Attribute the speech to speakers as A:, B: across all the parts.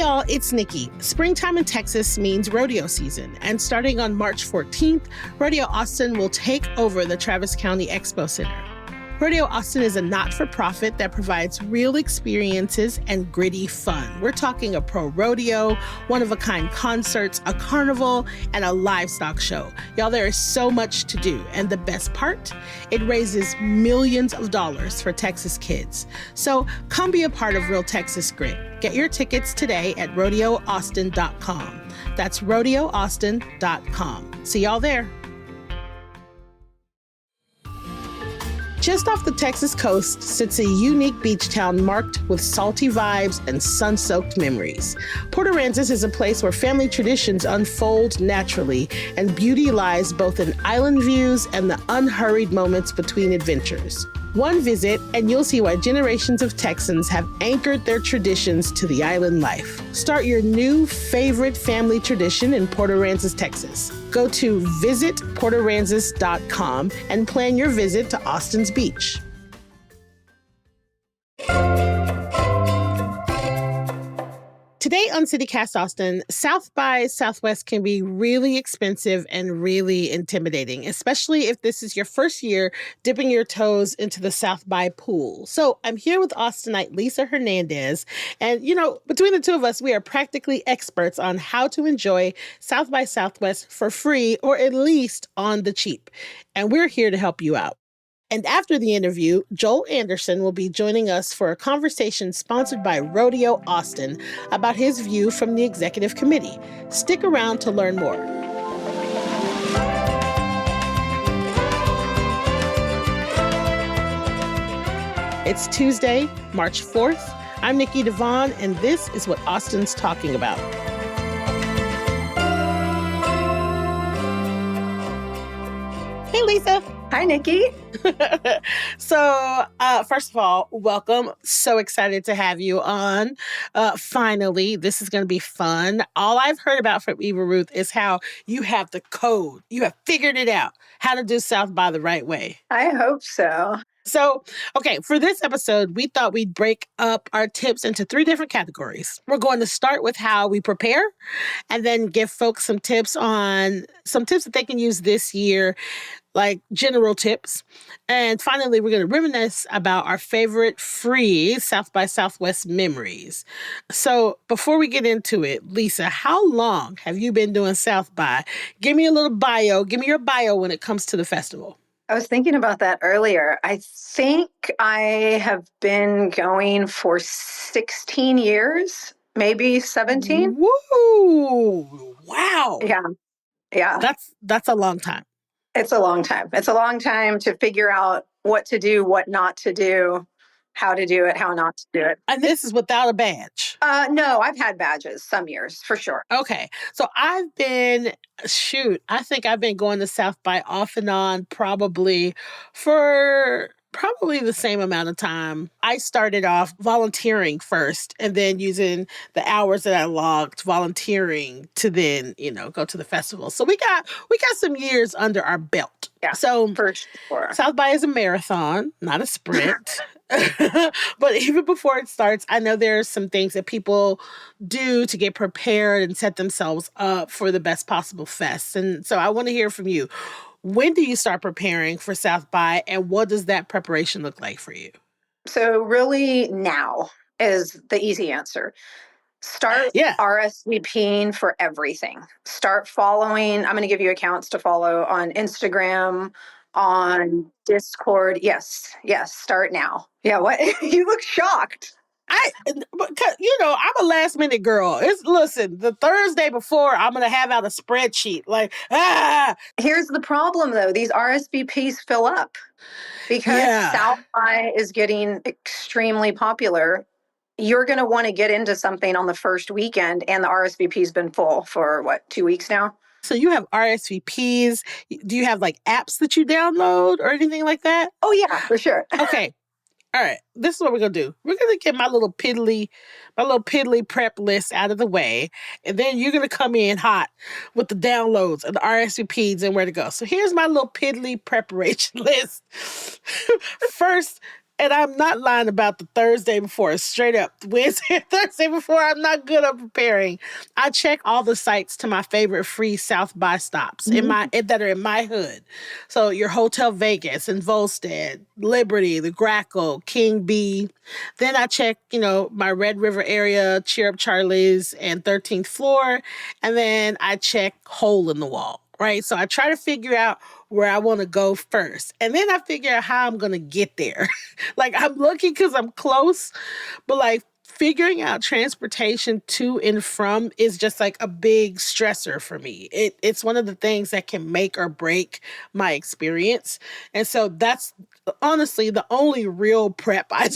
A: y'all, it's Nikki. Springtime in Texas means rodeo season, and starting on March 14th, Rodeo Austin will take over the Travis County Expo Center. Rodeo Austin is a not-for-profit that provides real experiences and gritty fun. We're talking a pro rodeo, one-of-a-kind concerts, a carnival, and a livestock show. Y'all, there is so much to do, and the best part? It raises millions of dollars for Texas kids. So come be a part of Real Texas Grit. Get your tickets today at rodeoaustin.com. That's rodeoaustin.com. See y'all there. Just off the Texas coast sits a unique beach town marked with salty vibes and sun-soaked memories. Port Aransas is a place where family traditions unfold naturally, and beauty lies both in island views and the unhurried moments between adventures. One visit, and you'll see why generations of Texans have anchored their traditions to the island life. Start your new favorite family tradition in Port Aransas, Texas. Go to visitportaransas.com and plan your visit to Austin's beach. Today on CityCast Austin, South by Southwest can be really expensive and really intimidating, especially if this is your first year dipping your toes into the South by pool. So I'm here with Austinite Lisa Hernandez, and between the two of us, we are practically experts on how to enjoy South by Southwest for free, or at least on the cheap. And we're here to help you out. And after the interview, Joel Anderson will be joining us for a conversation sponsored by Rodeo Austin about his view from the executive committee. Stick around to learn more. It's Tuesday, March 4th. I'm Nikki Devon, and this is what Austin's talking about. Hey, Lisa.
B: Hi, Nikki.
A: So, first of all, welcome. So excited to have you on. Finally, this is going to be fun. All I've heard about from Eva Ruth is how you have the code. You have figured it out, how to do South by the right way.
B: I hope so.
A: So, okay, for this episode, we thought we'd break up our tips into 3 different categories. We're going to start with how we prepare, and then give folks some tips that they can use this year, like general tips. And finally, we're going to reminisce about our favorite free South by Southwest memories. So before we get into it, Lisa, how long have you been doing South by? Give me a little bio. Give me your bio when it comes to the festival.
B: I was thinking about that earlier. I think I have been going for 16 years, maybe 17.
A: Woo! Wow.
B: Yeah.
A: That's a long time.
B: It's a long time. It's a long time to figure out what to do, what not to do, how to do it, how not to do it.
A: And this is without a badge.
B: No, I've had badges some years, for sure.
A: Okay. So I think I've been going to South by off and on probably the same amount of time. I started off volunteering first, and then using the hours that I logged volunteering to then, go to the festival. So we got some years under our belt.
B: Yeah,
A: so
B: for sure.
A: South by is a marathon, not a sprint. But even before it starts, I know there are some things that people do to get prepared and set themselves up for the best possible fest. And so I want to hear from you. When do you start preparing for South by, and what does that preparation look like for you?
B: So really now is the easy answer. Start RSVPing for everything. Start following. I'm going to give you accounts to follow on Instagram, on Discord. Yes. Start now. Yeah. What? You look shocked.
A: I'm a last minute girl. Listen, the Thursday before, I'm going to have out a spreadsheet.
B: Here's the problem, though. These RSVPs fill up because South by is getting extremely popular. You're going to want to get into something on the first weekend, and the RSVP's been full for 2 weeks now?
A: So you have RSVPs. Do you have apps that you download or anything like that?
B: Oh, yeah, for sure.
A: Okay. All right, this is what we're going to do. We're going to get my little piddly prep list out of the way, and then you're going to come in hot with the downloads and the RSVPs and where to go. So here's my little piddly preparation list. First, And I'm not lying about the Thursday before. Straight up, Wednesday and Thursday before, I'm not good at preparing. I check all the sites to my favorite free South by stops that are in my hood. So your Hotel Vegas and Volstead, Liberty, the Grackle, King B. Then I check, my Red River area, Cheer Up Charlie's, and 13th Floor. And then I check Hole in the Wall. Right. So I try to figure out where I want to go first. And then I figure out how I'm going to get there. Like I'm lucky because I'm close, but like figuring out transportation to and from is just like a big stressor for me. It's one of the things that can make or break my experience. And so that's honestly the only real prep I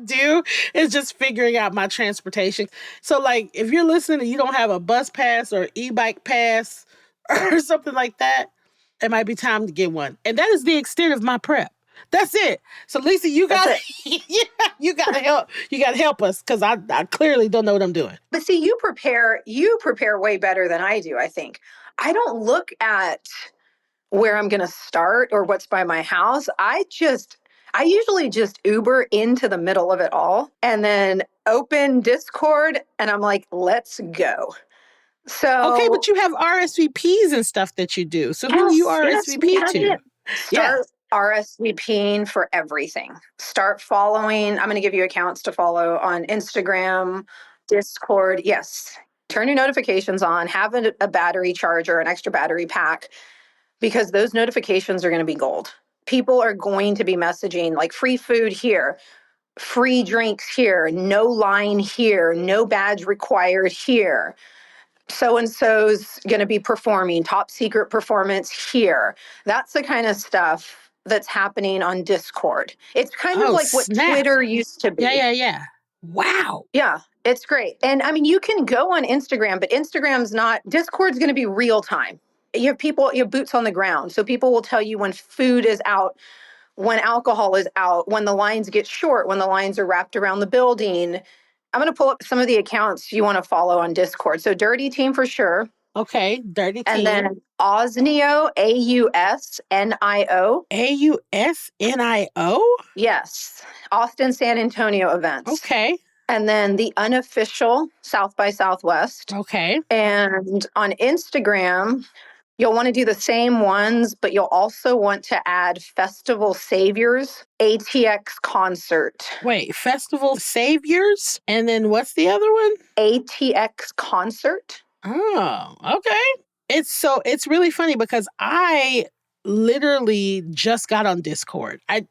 A: do is just figuring out my transportation. So like if you're listening and you don't have a bus pass or e-bike pass or something like that, it might be time to get one. And that is the extent of my prep. That's it. So Lisa, you got yeah, you got to help. You got to help us because I clearly don't know what I'm doing.
B: But see, you prepare way better than I do, I think. I don't look at where I'm going to start or what's by my house. I usually just Uber into the middle of it all and then open Discord and I'm like, let's go.
A: Okay,
B: So
A: but you have RSVPs and stuff that you do. So who do you
B: yes, we
A: RSVP
B: have
A: to?
B: it.
A: Yeah.
B: Start RSVPing for everything. Start following. I'm going to give you accounts to follow on Instagram, Discord. Yes. Turn your notifications on, have a battery charger, an extra battery pack, because those notifications are going to be gold. People are going to be messaging like free food here, free drinks here, no line here, no badge required here. So and so's going to be performing top secret performance here. That's the kind of stuff that's happening on Discord. It's kind of
A: Oh,
B: like what
A: snap.
B: Twitter used to be.
A: Yeah. Wow.
B: Yeah, it's great. And I mean, you can go on Instagram, but Instagram's not, Discord's going to be real time. You have boots on the ground. So people will tell you when food is out, when alcohol is out, when the lines get short, when the lines are wrapped around the building. I'm going to pull up some of the accounts you want to follow on Discord. So Dirty Team for sure.
A: Okay, Dirty
B: And
A: Team.
B: then Ausnio, AUSNIO.
A: AUSNIO?
B: Yes. Austin, San Antonio events.
A: Okay.
B: And then the unofficial South by Southwest.
A: Okay.
B: And on Instagram, you'll want to do the same ones, but you'll also want to add Festival Saviors ATX concert.
A: Wait, Festival Saviors? And then what's the other one?
B: ATX concert.
A: Oh, okay. It's really funny because I literally just got on Discord. I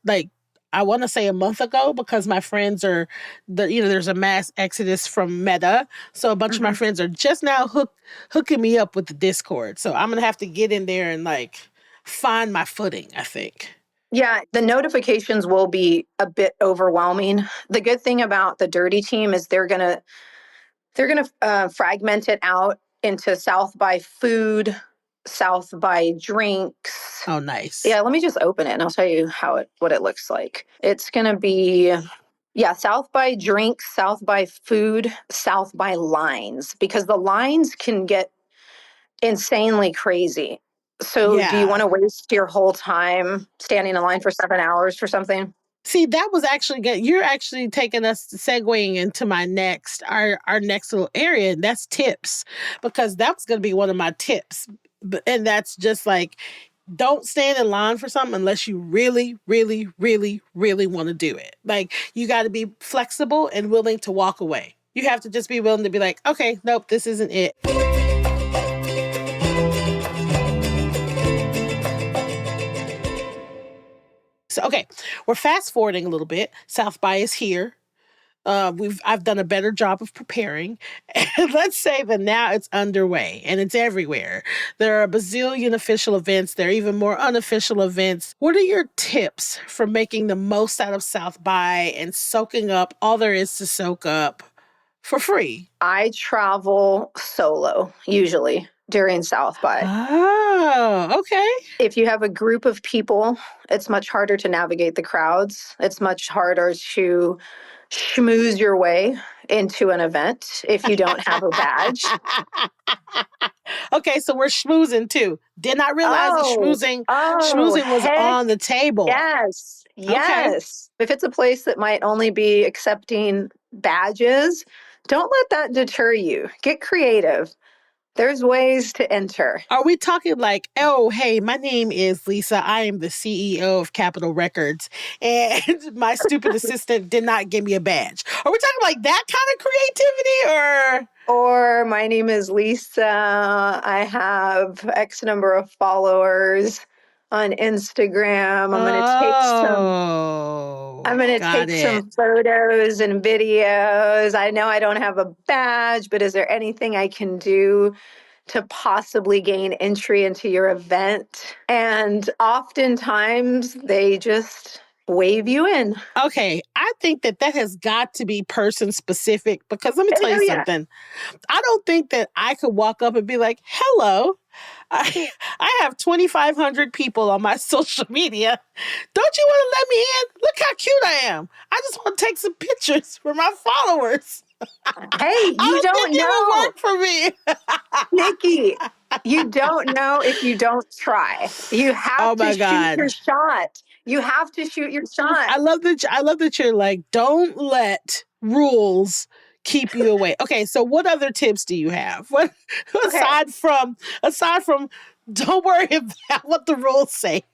A: want to say a month ago because my friends are there's a mass exodus from Meta. So a bunch of my friends are just now hooking me up with the Discord. So I'm going to have to get in there and like find my footing, I think.
B: Yeah, the notifications will be a bit overwhelming. The good thing about the Dirty Team is they're gonna fragment it out into South by food, South by drinks.
A: Oh, nice.
B: Yeah, let me just open it and I'll tell you what it looks like. It's gonna be South by drinks, South by food, South by lines, because the lines can get insanely crazy. So do you want to waste your whole time standing in line for 7 hours for something?
A: See, that was actually good. You're actually taking us segueing into our next little area, and that's tips, because that was going to be one of my tips. And that's just like, don't stand in line for something unless you really, really, really, really want to do it. Like, you got to be flexible and willing to walk away. You have to just be willing to be like, okay, nope, this isn't it. So, okay, we're fast forwarding a little bit. South by is here. I've done a better job of preparing. And let's say that now it's underway and it's everywhere. There are a bazillion official events. There are even more unofficial events. What are your tips for making the most out of South by and soaking up all there is to soak up for free?
B: I travel solo usually during South by.
A: Oh, okay.
B: If you have a group of people, it's much harder to navigate the crowds. It's much harder to schmooze your way into an event if you don't have a badge.
A: Okay, so we're schmoozing too. Did not realize that
B: Oh,
A: schmoozing was
B: heck
A: on the table.
B: yes.
A: Okay.
B: Yes. If it's a place that might only be accepting badges, don't let that deter you. Get creative. There's ways to enter.
A: Are we talking like, oh, hey, my name is Lisa. I am the CEO of Capitol Records, and my stupid assistant did not give me a badge? Are we talking like that kind of creativity, or?
B: Or my name is Lisa. I have X number of followers on Instagram. I'm
A: Oh,
B: going to
A: got
B: take
A: it.
B: some photos and videos. I know I don't have a badge, but is there anything I can do to possibly gain entry into your event? And oftentimes they just wave you in.
A: Okay, I think that has got to be person specific, because let me tell you
B: Oh, yeah.
A: something. I don't think that I could walk up and be like, hello, I have 2,500 people on my social media. Don't you want to let me in? Look how cute I am. I just want to take some pictures for my followers.
B: Hey,
A: I
B: you
A: don't think
B: don't
A: it
B: know.
A: would work for me.
B: Nikki, you don't know if you don't try. You have
A: Oh
B: to
A: my
B: shoot
A: God.
B: your shot. You have to shoot your shot.
A: I love that you're like, don't let rules keep you away. Okay, so what other tips do you have? What
B: Okay.
A: aside from don't worry about what the rules say.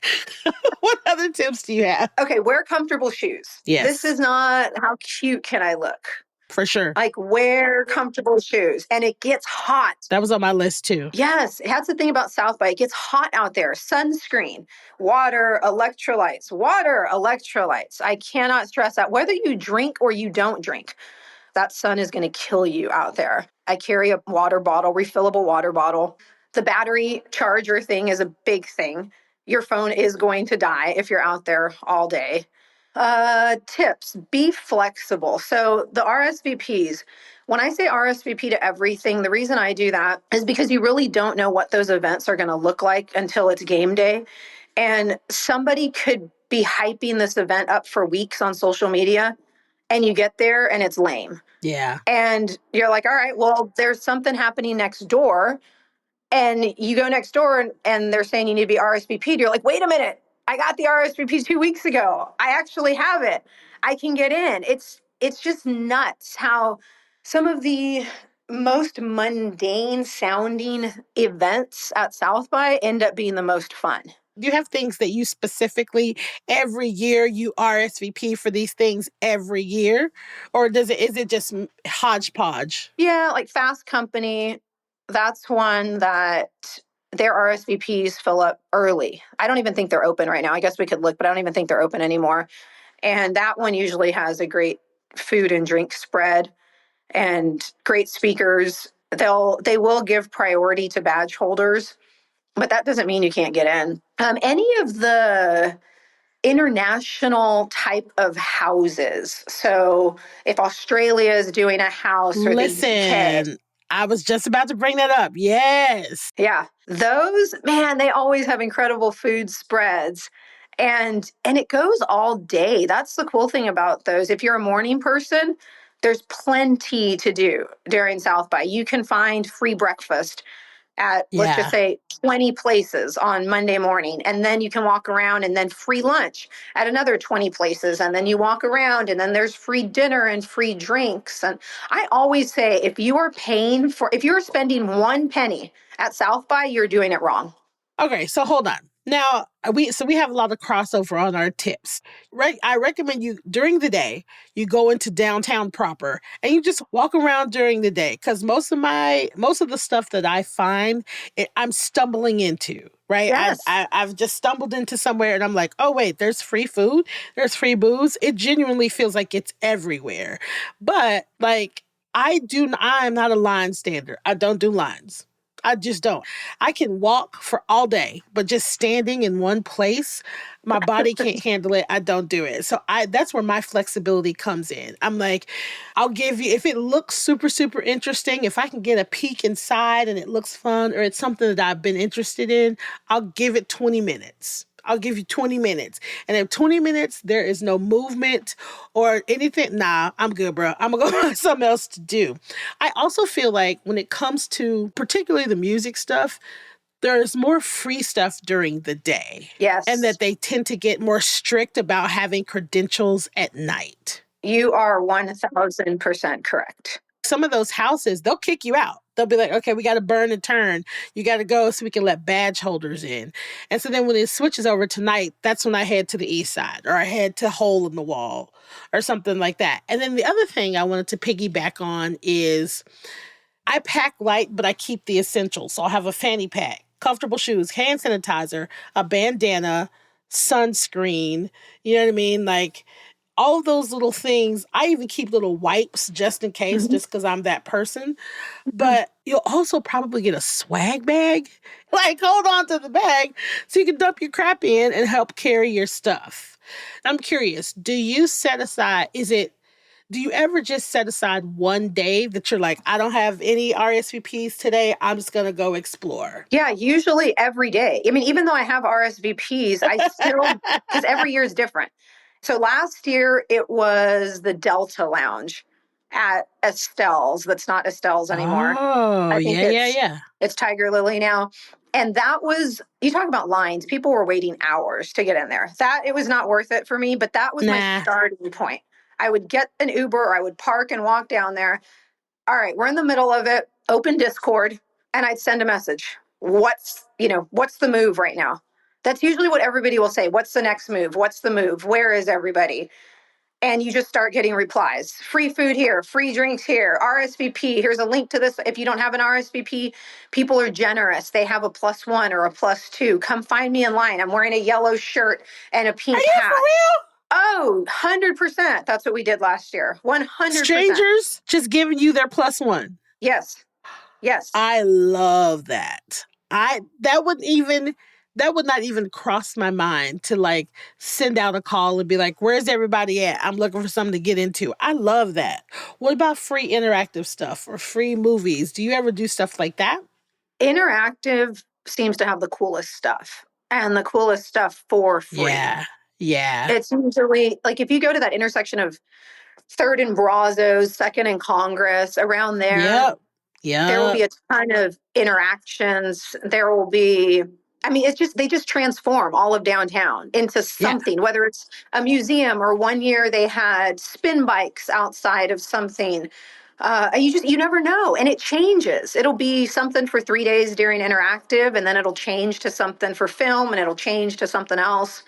A: What other tips do you have?
B: Okay, wear comfortable shoes. This
A: Yes,
B: is not how cute can I look.
A: for sure.
B: Like wear comfortable shoes. And it gets hot.
A: That was on my list too.
B: Yes, that's the thing about South by. It gets hot out there. Sunscreen, water, electrolytes, water, electrolytes. I cannot stress that. Whether you drink or you don't drink, that sun is going to kill you out there. I carry a water bottle, refillable water bottle. The battery charger thing is a big thing. Your phone is going to die if you're out there all day. Tips, be flexible. So the RSVPs, when I say RSVP to everything, the reason I do that is because you really don't know what those events are going to look like until it's game day. And somebody could be hyping this event up for weeks on social media, and you get there and it's lame.
A: Yeah.
B: And you're like, all right, well, there's something happening next door. And you go next door and they're saying you need to be RSVP'd. You're like, wait a minute. I got the RSVP 2 weeks ago. I actually have it. I can get in. It's just nuts how some of the most mundane sounding events at South by end up being the most fun.
A: Do you have things that you specifically every year you RSVP for these things every year? Or is it just hodgepodge?
B: Yeah, like Fast Company, that's one that their RSVPs fill up early. I don't even think they're open right now. I guess we could look, but I don't even think they're open anymore. And that one usually has a great food and drink spread and great speakers. They will give priority to badge holders, but that doesn't mean you can't get in. Any of the international type of houses. So if Australia is doing a house or the UK,
A: Listen, I was just about to bring that up. Yes.
B: yeah, those, man, they always have incredible food spreads. And it goes all day. That's the cool thing about those. If you're a morning person, there's plenty to do during South by. You can find free breakfast at, let's just
A: Yeah.
B: say, 20 places on Monday morning. And then you can walk around, and then free lunch at another 20 places. And then you walk around, and then there's free dinner and free drinks. And I always say, if you're spending 1 penny at South by, you're doing it wrong.
A: Okay, so hold on. Now we have a lot of crossover on our tips. Right, I recommend you during the day you go into downtown proper and you just walk around during the day, because most of the stuff that I find I'm stumbling into. Right,
B: Yes.
A: I've just stumbled into somewhere and I'm like, oh wait, there's free food, there's free booze. It genuinely feels like it's everywhere, but like I'm not a line stander. I don't do lines. I just don't. I can walk for all day, but just standing in one place, my body can't handle it. I don't do it. So that's where my flexibility comes in. I'm like, I'll give you, if it looks super, super interesting, if I can get a peek inside and it looks fun or it's something that I've been interested in, I'll give it 20 minutes. I'll give you 20 minutes. And in 20 minutes, there is no movement or anything. Nah, I'm good, bro. I'm going to go find something else to do. I also feel like when it comes to particularly the music stuff, there's more free stuff during the day. And
B: Yes.
A: that they tend to get more strict about having credentials at night.
B: You are 1000% correct.
A: Some of those houses, they'll kick you out. They'll be like, okay, we got to burn and turn. You got to go so we can let badge holders in. And so then when it switches over to night, that's when I head to the east side or I head to Hole in the Wall or something like that. And then the other thing I wanted to piggyback on is I pack light, but I keep the essentials. So I'll have a fanny pack, comfortable shoes, hand sanitizer, a bandana, sunscreen. You know what I mean? Like all of those little things. I even keep little wipes just in case,
B: Mhm.
A: just because I'm that person. But you'll also probably get a swag bag. Like, hold on to the bag so you can dump your crap in and help carry your stuff. I'm curious, do you set aside, do you ever just set aside one day that you're like, I don't have any RSVPs today. I'm just going to go explore?
B: Yeah, usually every day. I mean, even though I have RSVPs, I still, because every year is different. So last year it was the Delta Lounge at Estelle's. That's not Estelle's anymore.
A: Oh,
B: I think
A: yeah, yeah, yeah.
B: it's Tiger Lily now. And that was, you talk about lines. People were waiting hours to get in there. That it was not worth it for me, but that was my
A: Nah.
B: starting point. I would get an Uber or I would park and walk down there. All right, we're in the middle of it. Open Discord, and I'd send a message. What's the move right now? That's usually what everybody will say. What's the next move? What's the move? Where is everybody? And you just start getting replies. Free food here, free drinks here, RSVP. Here's a link to this. If you don't have an RSVP, people are generous. They have a +1 or a +2. Come find me in line. I'm wearing a yellow shirt and a
A: Are
B: pink
A: you for
B: hat.
A: real?
B: Oh, 100%. That's what we did last year. 100%.
A: Strangers just giving you their +1.
B: Yes. Yes.
A: I love that. I that would not even cross my mind to like send out a call and be like, "Where's everybody at? I'm looking for something to get into." I love that. What about free interactive stuff or free movies? Do you ever do stuff like that?
B: Interactive seems to have the coolest stuff and the coolest stuff for free.
A: Yeah. Yeah.
B: It's usually like if you go to that intersection of Third and Brazos, Second and Congress, around there,
A: Yep.
B: there will
A: Yep.
B: be a ton of interactions. There will be, I mean, it's just, they just transform all of downtown into
A: Yeah.
B: something, whether it's a museum or one year they had spin bikes outside of something. You never know. And it changes. It'll be something for 3 days during interactive, and then it'll change to something for film, and it'll change to something else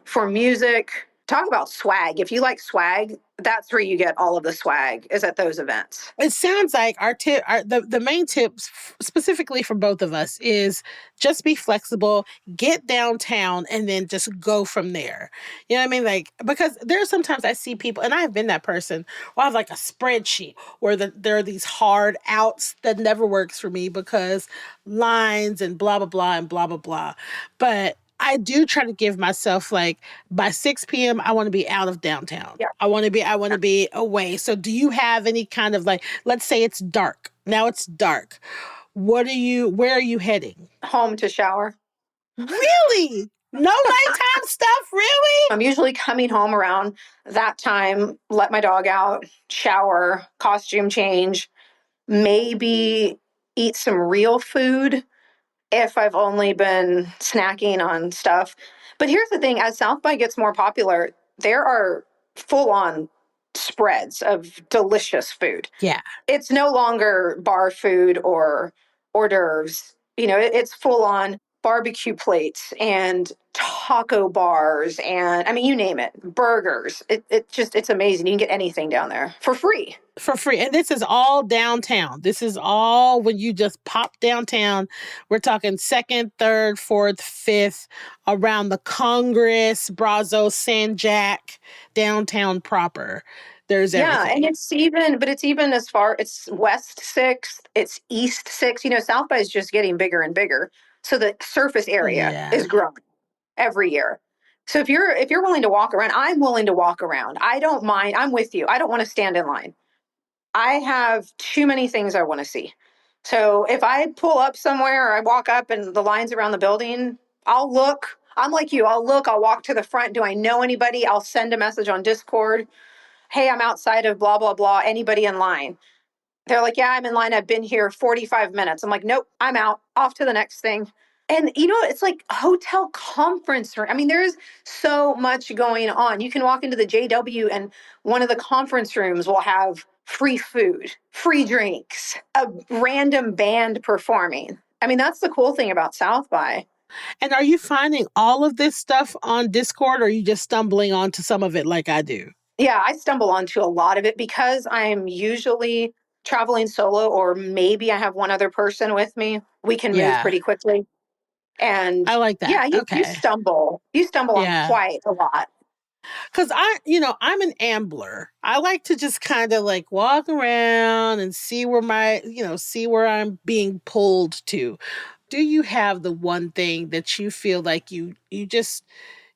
B: for music. Talk about swag. If you like swag, that's where you get all of the swag is at those events.
A: It sounds like the main tips specifically for both of us is just be flexible, get downtown, and then just go from there. You know what I mean? Like because there are sometimes I see people, and I have been that person where I have like a spreadsheet where there are these hard outs that never works for me because lines and blah blah blah and blah blah blah. But I do try to give myself like by 6 p.m. I want to be out of downtown.
B: Yeah.
A: I want to be away. So do you have any kind of like let's say it's dark. Now it's dark. Where are you heading?
B: Home to shower.
A: Really? No nighttime stuff, really?
B: I'm usually coming home around that time, let my dog out, shower, costume change, maybe eat some real food if I've only been snacking on stuff. But here's the thing, as South by gets more popular, there are full on spreads of delicious food.
A: Yeah.
B: It's no longer bar food or hors d'oeuvres. It's full on barbecue plates and taco bars and I mean you name it, burgers. It's amazing. You can get anything down there for free.
A: For free. And this is all downtown. This is all when you just pop downtown. We're talking second, third, fourth, fifth, around the Congress, Brazos, San Jack, downtown proper. There's
B: Yeah, and
A: everything.
B: it's even as far, it's West 6th, it's East 6th. South by is just getting bigger and bigger. So the surface area
A: Yeah.
B: is growing every year. So if you're willing to walk around, I'm willing to walk around. I don't mind. I'm with you. I don't want to stand in line. I have too many things I want to see. So if I pull up somewhere or I walk up and the lines around the building, I'll look. I'm like you. I'll walk to the front. Do I know anybody? I'll send a message on Discord. Hey, I'm outside of blah, blah, blah. Anybody in line? They're like, yeah, I'm in line. I've been here 45 minutes. I'm like, nope, I'm out. Off to the next thing. And it's like hotel conference room. I mean, there's so much going on. You can walk into the JW and one of the conference rooms will have free food, free drinks, a random band performing. I mean, that's the cool thing about South by.
A: And are you finding all of this stuff on Discord, or are you just stumbling onto some of it like I do?
B: Yeah, I stumble onto a lot of it because I'm usually traveling solo, or maybe I have one other person with me. We can move
A: Yeah,
B: pretty quickly. And
A: I like that.
B: yeah, you
A: Okay.
B: stumble. You stumble on
A: Yeah.
B: quite a lot.
A: Cause I'm an ambler. I like to just kind of like walk around and see where see where I'm being pulled to. Do you have the one thing that you feel like you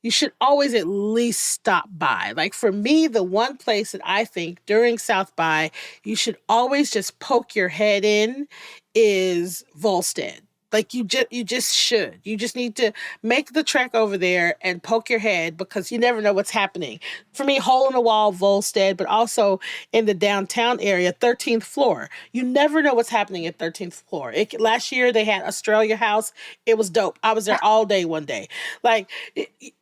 A: should always at least stop by? Like for me, the one place that I think during South by you should always just poke your head in is Volstead. Like you just should. You just need to make the trek over there and poke your head because you never know what's happening. For me, hole in the wall, Volstead, but also in the downtown area, 13th floor. You never know what's happening at 13th floor. Last year they had Australia House. It was dope. I was there all day one day. Like,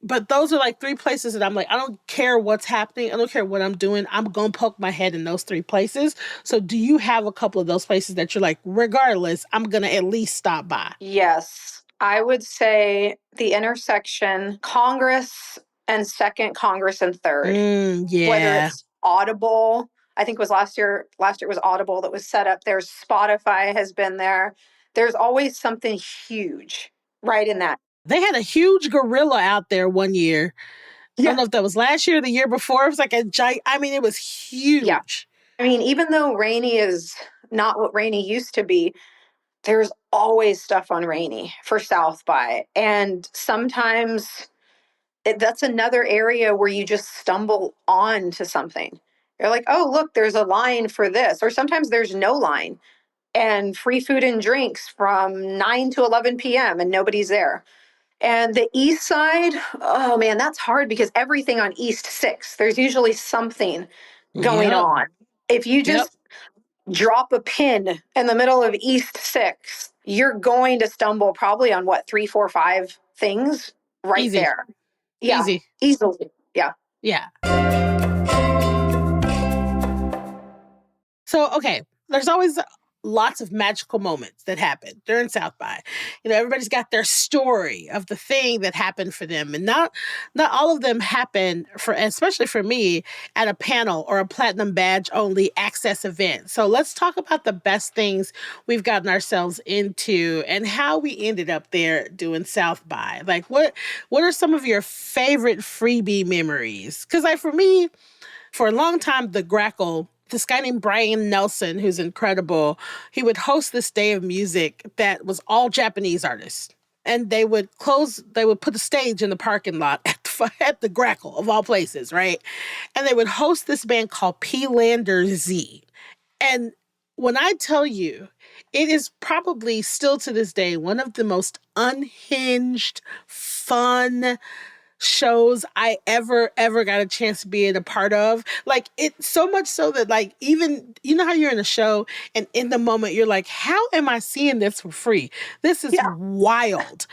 A: but those are like three places that I'm like, I don't care what's happening. I don't care what I'm doing. I'm going to poke my head in those three places. So do you have a couple of those places that you're like, regardless, I'm going to at least stop by?
B: Yes, I would say the intersection, Congress and Second, Congress and Third. Whether
A: Yeah.
B: it's Audible, I think it was last year. Last year was Audible that was set up. There's Spotify has been there. There's always something huge right in that.
A: They had a huge gorilla out there one year. I don't
B: Yeah.
A: know if that was last year or the year before. It was like a giant, I mean, it was
B: Yeah.
A: huge.
B: I mean, even though Rainy is not what Rainy used to be, there's always stuff on Rainy for South by. And sometimes that's another area where you just stumble on to something. You're like, oh, look, there's a line for this. Or sometimes there's no line and free food and drinks from 9 to 11 p.m. and nobody's there. And the east side, oh man, that's hard because everything on East 6, there's usually something going
A: Yep.
B: on. If you
A: Yep.
B: just drop a pin in the middle of East 6, you're going to stumble probably on what, three, four, five things right
A: Easy.
B: there. Yeah,
A: Easy.
B: easily. Yeah.
A: Yeah. So, okay, there's always lots of magical moments that happen during South by. Everybody's got their story of the thing that happened for them, and not all of them happen for, especially for me, at a panel or a platinum badge only access event. So let's talk about the best things we've gotten ourselves into and how we ended up there doing South by. Like, what are some of your favorite freebie memories? Because for me, for a long time, the Grackle, this guy named Brian Nelson, who's incredible, he would host this day of music that was all Japanese artists. And they would put a stage in the parking lot at the Grackle, of all places, right? And they would host this band called P. Lander Z. And when I tell you, it is probably still to this day one of the most unhinged, fun, shows I ever got a chance to be in a part of. Like it so much so that like even how you're in a show and in the moment you're like, how am I seeing this for free? This is
B: Yeah.
A: wild.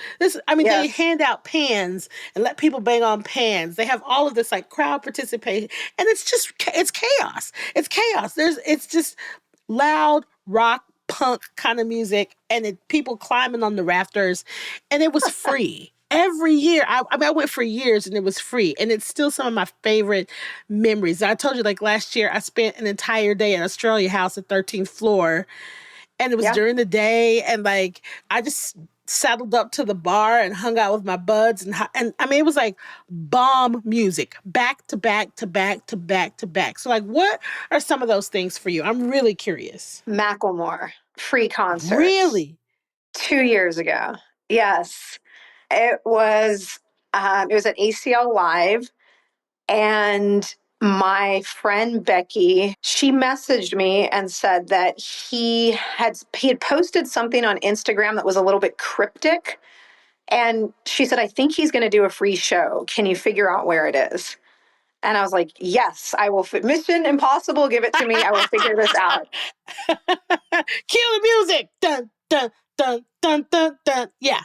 A: I mean, they
B: Yes.
A: hand out pans and let people bang on pans. They have all of this like crowd participation, and it's chaos. It's chaos. It's just loud rock punk kind of music, and people climbing on the rafters, and it was free every year. I went for years and it was free, and it's still some of my favorite memories. I told you, like last year I spent an entire day at Australia House at 13th floor, and it was
B: Yeah.
A: during the day, and like I just saddled up to the bar and hung out with my buds, and I mean it was like bomb music, back to back to back to back to back. So like, what are some of those things for you? I'm really curious.
B: Macklemore, free concerts
A: Really?
B: 2 years ago. Yes. It was at ACL Live, and my friend Becky, she messaged me and said that he had posted something on Instagram that was a little bit cryptic, And she said, I think he's going to do a free show. Can you figure out where it is? And I was like, yes, I will. Mission impossible. Give it to me. I will figure this out.
A: Cue the music. Dun, dun, dun, dun, dun, dun. Yeah.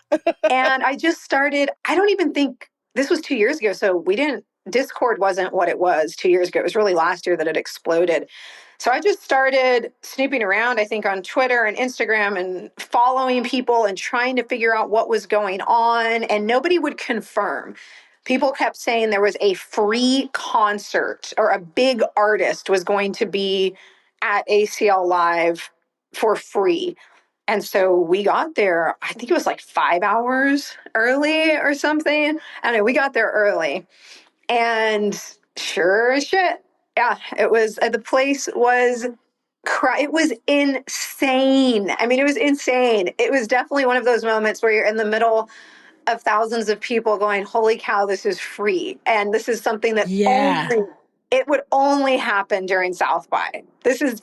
B: And I just started, I don't even think this was 2 years ago. So Discord wasn't what it was 2 years ago. It was really last year that it exploded. So I just started snooping around, I think, on Twitter and Instagram and following people and trying to figure out what was going on. And nobody would confirm. People kept saying there was a free concert or a big artist was going to be at ACL Live for free. And so we got there, I think it was like 5 hours early or something. I don't know, we got there early. And sure as shit, yeah, it was, the place was, it was insane. I mean, it was insane. It was definitely one of those moments where you're in the middle of thousands of people going, holy cow, this is free. And this is something that
A: Yeah.
B: it would only happen during South by. This is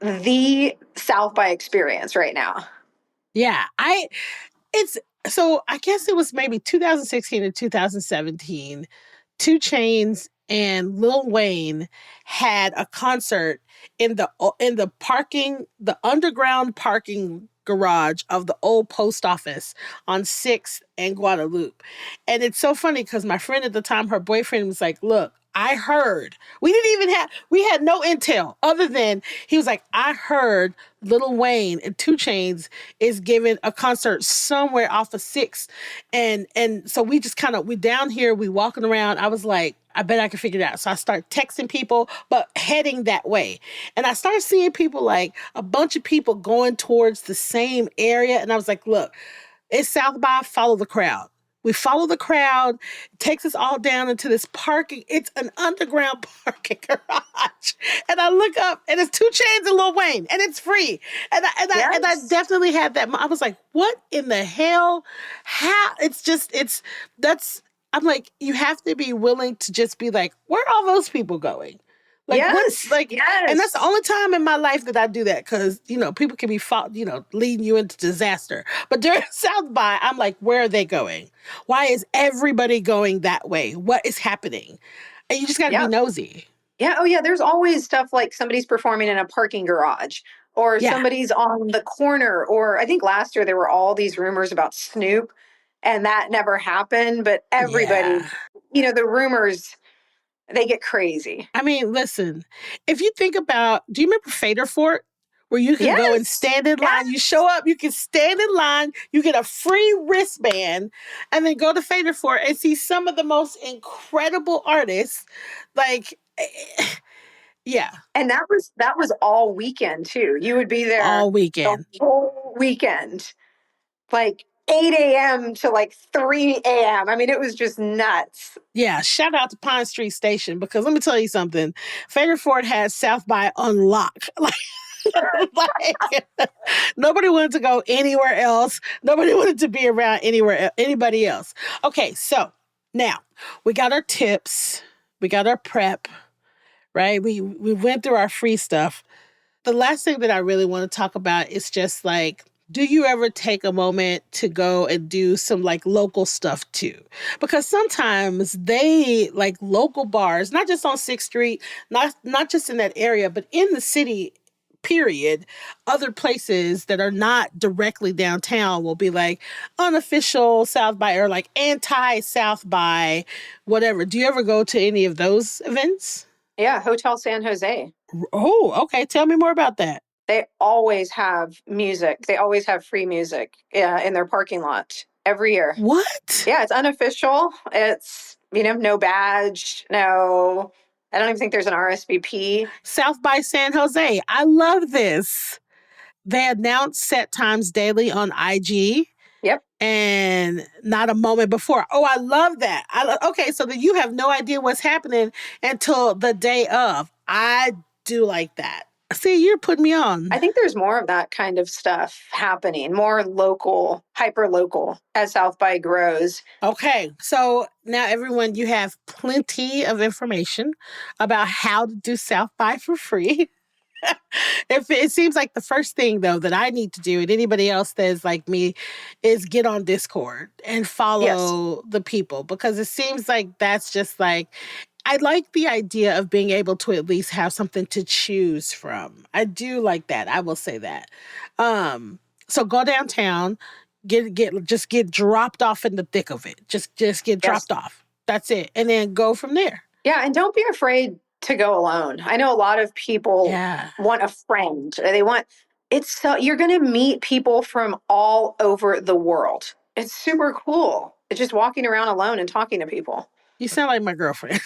B: the South by experience right now.
A: Yeah. I guess it was maybe 2016 and 2017. 2 Chainz and Lil Wayne had a concert in the underground parking garage of the old post office on 6th and Guadalupe. And it's so funny because my friend at the time, her boyfriend was like, look, I heard. We had no intel other than he was like, I heard Lil Wayne and 2 Chainz is giving a concert somewhere off of 6th. And so we just we down here, we walking around. I was like, I bet I can figure it out. So I start texting people, but heading that way. And I started seeing people, like a bunch of people going towards the same area. And I was like, look, it's South by, follow the crowd. We follow the crowd. It takes us all down into this parking. It's an underground parking garage. And I look up and it's 2 Chainz and Lil Wayne and it's free. And I definitely had that. I was like, what in the hell? How? I'm like, you have to be willing to just be like, where are all those people going? Like, and that's the only time in my life that I do that because, people can be, leading you into disaster. But during South by, I'm like, where are they going? Why is everybody going that way? What is happening? And you just got to be nosy.
B: Yeah. Oh, yeah. There's always stuff like somebody's performing in a parking garage or somebody's on the corner. Or I think last year there were all these rumors about Snoop and that never happened. But everybody, the rumors, they get crazy.
A: I mean, listen, if you think about, do you remember Fader Fort? Where you can go and stand in line. You show up, you can stand in line, you get a free wristband, and then go to Fader Fort and see some of the most incredible artists. Like, yeah.
B: And that was all weekend too. You would be there
A: all weekend.
B: The whole weekend. Like 8 a.m. to like 3 a.m. I mean, it was just nuts.
A: Yeah, shout out to Pine Street Station because let me tell you something. Fader Fort has South by on lock. Nobody wanted to go anywhere else. Nobody wanted to be around anybody else. Okay, so now we got our tips. We got our prep, right? We went through our free stuff. The last thing that I really want to talk about is just like, do you ever take a moment to go and do some like local stuff too? Because sometimes they like local bars, not just on 6th Street, not just in that area, but in the city, period, other places that are not directly downtown will be like unofficial South by or like anti-South by, whatever. Do you ever go to any of those events?
B: Yeah, Hotel San Jose.
A: Oh, okay. Tell me more about that.
B: They always have music. They always have free music in their parking lot every year.
A: What?
B: Yeah, it's unofficial. It's, no badge, no, I don't even think there's an RSVP.
A: South by San Jose. I love this. They announce set times daily on IG.
B: Yep.
A: And not a moment before. Oh, I love that. Okay, so that you have no idea what's happening until the day of. I do like that. See, you're putting me on.
B: I think there's more of that kind of stuff happening, more local, hyper local as South by grows.
A: Okay, so now everyone, you have plenty of information about how to do South by for free. If it seems like the first thing though that I need to do, and anybody else that is like me, is get on Discord and
B: Yes.
A: follow the people, because it seems like that's just like, I like the idea of being able to at least have something to choose from. I do like that. I will say that. So go downtown, just get dropped off in the thick of it. Just get
B: Yes.
A: dropped off. That's it. And then go from there.
B: Yeah, and don't be afraid to go alone. I know a lot of people
A: Yeah.
B: want a friend. They want it's so you're going to meet people from all over the world. It's super cool. It's just walking around alone and talking to people.
A: You sound like my girlfriend.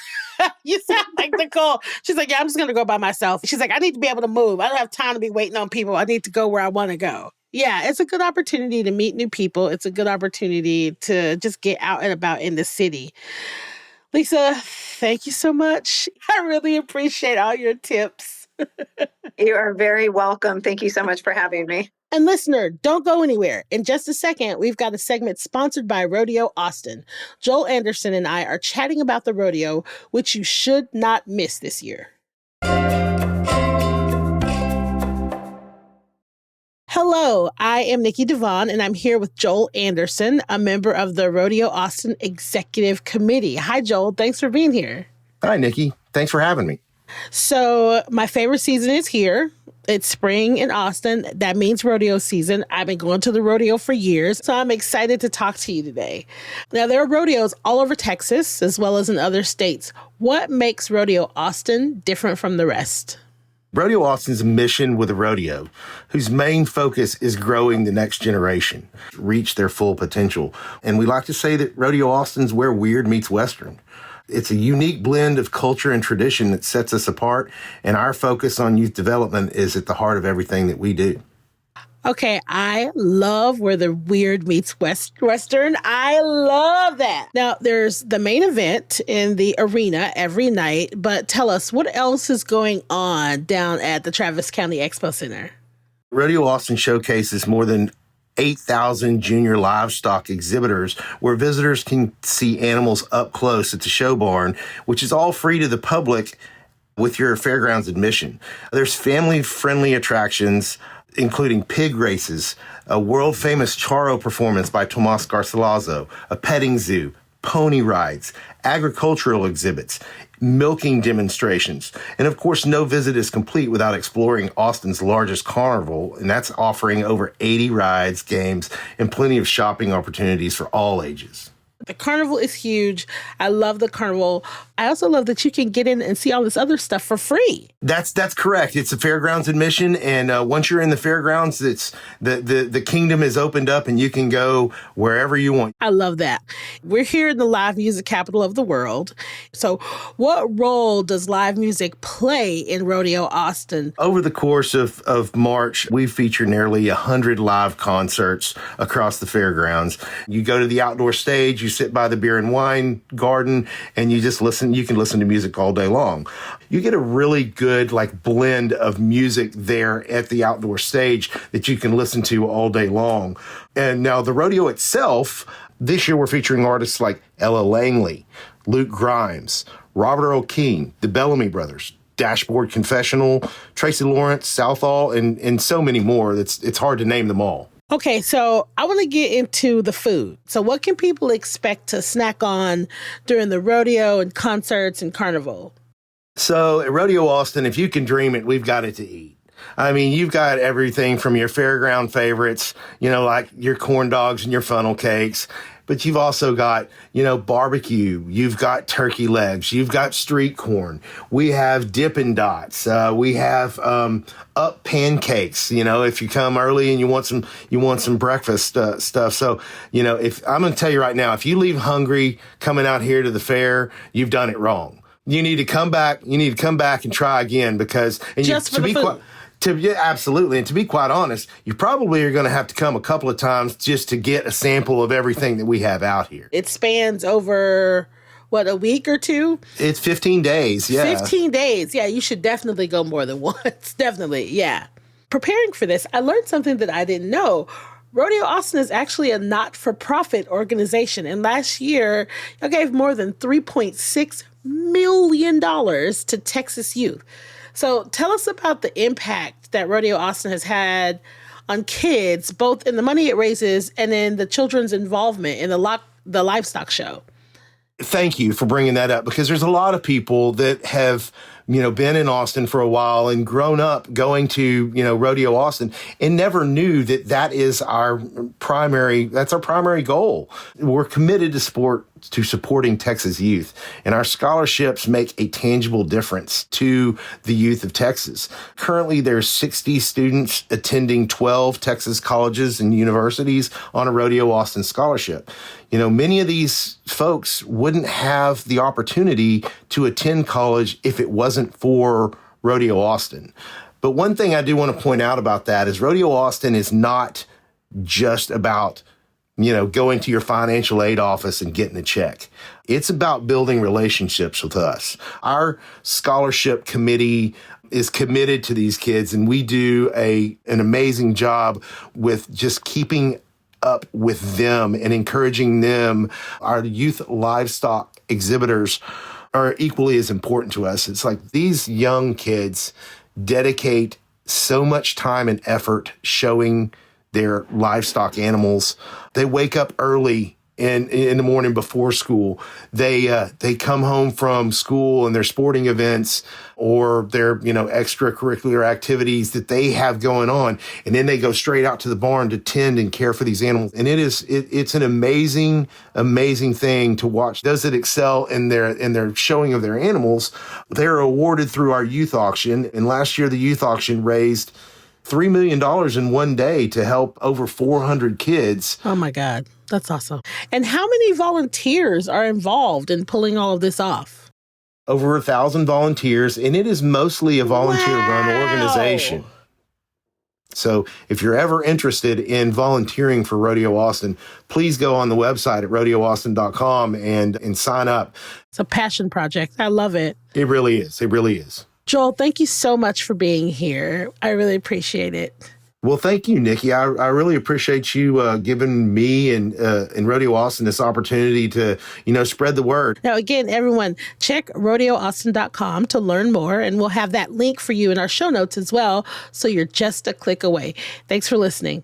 A: You sound like Nicole. She's like, yeah, I'm just going to go by myself. She's like, I need to be able to move. I don't have time to be waiting on people. I need to go where I want to go. Yeah, it's a good opportunity to meet new people. It's a good opportunity to just get out and about in the city. Lisa, thank you so much. I really appreciate all your tips.
B: You are very welcome. Thank you so much for having me.
A: And listener, don't go anywhere. In just a second, we've got a segment sponsored by Rodeo Austin. Joel Anderson and I are chatting about the rodeo, which you should not miss this year. Hello, I am Nikki Devon, and I'm here with Joel Anderson, a member of the Rodeo Austin Executive Committee. Hi, Joel. Thanks for being here.
C: Hi, Nikki. Thanks for having me.
A: So my favorite season is here. It's spring in Austin. That means rodeo season. I've been going to the rodeo for years, so I'm excited to talk to you today. Now, there are rodeos all over Texas, as well as in other states. What makes Rodeo Austin different from the rest?
C: Rodeo Austin's a mission with a rodeo whose main focus is growing the next generation, reach their full potential. And we like to say that Rodeo Austin's where weird meets Western. It's a unique blend of culture and tradition that sets us apart, and our focus on youth development is at the heart of everything that we do.
A: Okay, I love where the weird meets Western. I love that. Now, there's the main event in the arena every night, but tell us, what else is going on down at the Travis County Expo Center?
C: Rodeo Austin showcases more than 8,000 junior livestock exhibitors where visitors can see animals up close at the show barn, which is all free to the public with your fairgrounds admission. There's family-friendly attractions, including pig races, a world-famous charro performance by Tomas Garcilaso, a petting zoo, pony rides, agricultural exhibits, milking demonstrations. And of course, no visit is complete without exploring Austin's largest carnival, and that's offering over 80 rides, games, and plenty of shopping opportunities for all ages.
A: The carnival is huge. I love the carnival. I also love that you can get in and see all this other stuff for free.
C: That's correct. It's a fairgrounds admission, and once you're in the fairgrounds, it's the kingdom is opened up, and you can go wherever you want.
A: I love that. We're here in the live music capital of the world. So, what role does live music play in Rodeo Austin?
C: Over the course of March, we feature nearly 100 live concerts across the fairgrounds. You go to the outdoor stage, you sit by the beer and wine garden, and you just listen. You can listen to music all day long. You get a really good blend of music there at the outdoor stage that you can listen to all day long. And now the rodeo itself, this year we're featuring artists like Ella Langley, Luke Grimes, Robert Earl Keen, the Bellamy Brothers, Dashboard Confessional, Tracy Lawrence, Southall, and so many more. It's hard to name them all.
A: Okay, so I want to get into the food. So what can people expect to snack on during the rodeo and concerts and carnival?
C: So at Rodeo Austin, if you can dream it, we've got it to eat. I mean, you've got everything from your fairground favorites, like your corn dogs and your funnel cakes. But you've also got, barbecue. You've got turkey legs. You've got street corn. We have Dippin' Dots. We have up pancakes. If you come early and you want some breakfast stuff. So, if I'm going to tell you right now, if you leave hungry coming out here to the fair, you've done it wrong. You need to come back. You need to come back and try again because
A: just for the food.
C: Absolutely. And to be quite honest, you probably are going to have to come a couple of times just to get a sample of everything that we have out here.
A: It spans over, a week or two?
C: It's 15 days, yeah.
A: 15 days. Yeah, you should definitely go more than once. Definitely, yeah. Preparing for this, I learned something that I didn't know. Rodeo Austin is actually a not-for-profit organization. And last year, y'all gave more than $3.6 million to Texas youth. So tell us about the impact that Rodeo Austin has had on kids, both in the money it raises and in the children's involvement in the livestock show.
C: Thank you for bringing that up, because there's a lot of people that have, been in Austin for a while and grown up going to, Rodeo Austin and never knew that is our primary goal. We're committed to supporting Texas youth, and our scholarships make a tangible difference to the youth of Texas. Currently, there's 60 students attending 12 Texas colleges and universities on a Rodeo Austin scholarship. Many of these folks wouldn't have the opportunity to attend college if it wasn't for Rodeo Austin. But one thing I do want to point out about that is Rodeo Austin is not just about going to your financial aid office and getting a check. It's about building relationships with us. Our scholarship committee is committed to these kids, and we do an amazing job with just keeping up with them and encouraging them. Our youth livestock exhibitors are equally as important to us. It's like these young kids dedicate so much time and effort showing their livestock animals. They wake up early in the morning before school. They come home from school and their sporting events or their extracurricular activities that they have going on, and then they go straight out to the barn to tend and care for these animals. And it's an amazing thing to watch. Those that excel in their showing of their animals, they're awarded through our youth auction. And last year the youth auction raised $3 million in one day to help over 400 kids.
A: Oh my God, that's awesome. And how many volunteers are involved in pulling all of this off?
C: Over 1,000 volunteers, and it is mostly a volunteer-run organization. So if you're ever interested in volunteering for Rodeo Austin, please go on the website at rodeoaustin.com and sign up.
A: It's a passion project. I love it.
C: It really is. It really is.
A: Joel, thank you so much for being here. I really appreciate it.
C: Well, thank you, Nikki. I really appreciate you giving me and Rodeo Austin this opportunity to, spread the word.
A: Now, again, everyone, check rodeoaustin.com to learn more, and we'll have that link for you in our show notes as well, so you're just a click away. Thanks for listening.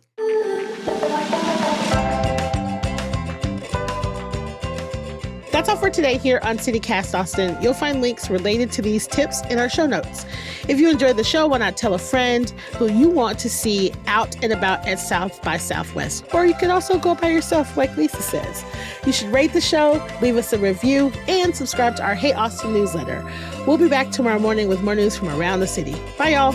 A: That's all for today here on CityCast Austin. You'll find links related to these tips in our show notes. If you enjoyed the show, why not tell a friend who you want to see out and about at South by Southwest? Or you can also go by yourself, like Lisa says. You should rate the show, leave us a review, and subscribe to our Hey Austin newsletter. We'll be back tomorrow morning with more news from around the city. Bye, y'all.